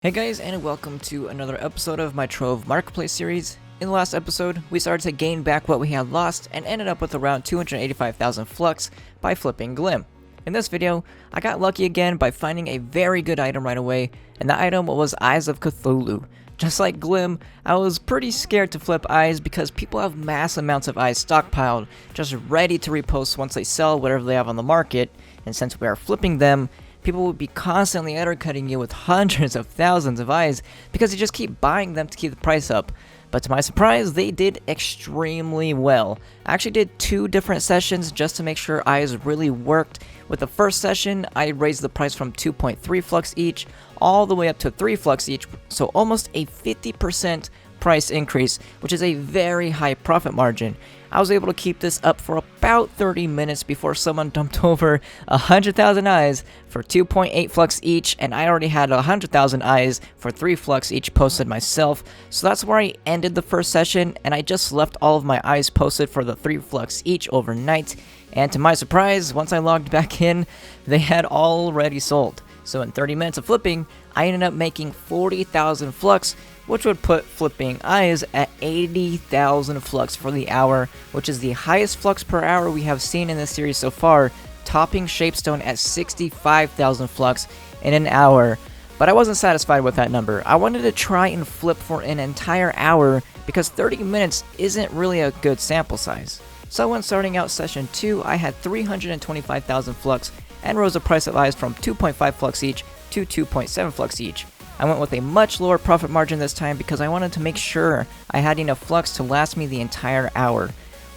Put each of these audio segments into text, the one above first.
Hey guys, and welcome to another episode of my Trove Marketplace series. In the last episode, we started to gain back what we had lost and ended up with around 285,000 Flux by flipping Glim. In this video, I got lucky again by finding a very good item right away, and the item was Eyes of Cthulhu. Just like Glim, I was pretty scared to flip eyes because people have mass amounts of eyes stockpiled, just ready to repost once they sell whatever they have on the market, and since we are flipping them, people would be constantly undercutting you with hundreds of thousands of eyes because they just keep buying them to keep the price up. But to my surprise, they did extremely well. I actually did 2 different sessions just to make sure eyes really worked. With the first session, I raised the price from 2.3 Flux each all the way up to 3 Flux each, so almost a 50% price increase, which is a very high profit margin. I was able to keep this up for about 30 minutes before someone dumped over 100,000 eyes for 2.8 Flux each, and I already had 100,000 eyes for 3 Flux each posted myself, so that's where I ended the first session, and I just left all of my eyes posted for the 3 Flux each overnight, and to my surprise, once I logged back in, they had already sold. So in 30 minutes of flipping, I ended up making 40,000 Flux, which would put flipping eyes at 80,000 Flux for the hour, which is the highest Flux per hour we have seen in this series so far, topping Shapestone at 65,000 Flux in an hour. But I wasn't satisfied with that number. I wanted to try and flip for an entire hour because 30 minutes isn't really a good sample size. So when starting out session 2, I had 325,000 Flux and rose the price of eyes from 2.5 Flux each to 2.7 Flux each. I went with a much lower profit margin this time because I wanted to make sure I had enough Flux to last me the entire hour.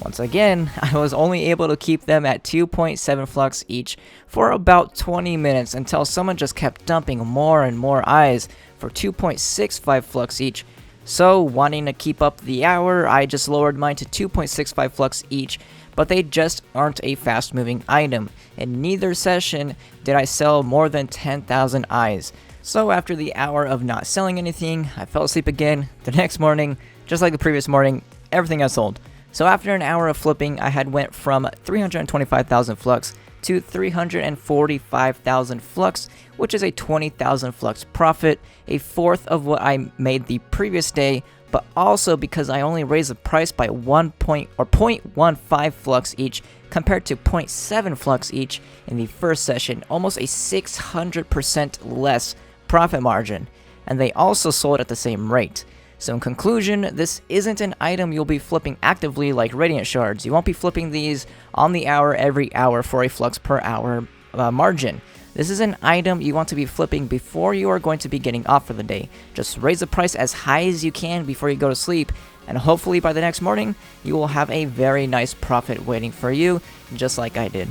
Once again, I was only able to keep them at 2.7 Flux each for about 20 minutes until someone just kept dumping more and more eyes for 2.65 Flux each. So, wanting to keep up the hour, I just lowered mine to 2.65 Flux each, but they just aren't a fast moving item. In neither session did I sell more than 10,000 eyes. So after the hour of not selling anything, I fell asleep again. The next morning, just like the previous morning, everything got sold. So after an hour of flipping, I had went from 325,000 Flux to 345,000 Flux, which is a 20,000 Flux profit, a fourth of what I made the previous day, but also because I only raised the price by 0.15 Flux each compared to 0.7 Flux each in the first session, almost a 600% less profit margin, and they also sold at the same rate. So in conclusion, this isn't an item you'll be flipping actively like Radiant Shards. You won't be flipping these on the hour every hour for a Flux per hour margin. This is an item you want to be flipping before you are going to be getting off for the day. Just raise the price as high as you can before you go to sleep, and hopefully by the next morning, you will have a very nice profit waiting for you, just like I did.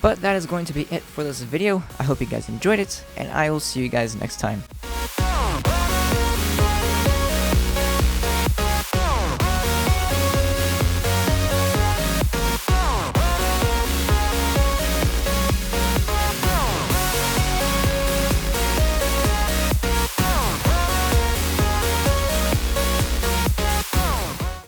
But that is going to be it for this video. I hope you guys enjoyed it, and I will see you guys next time.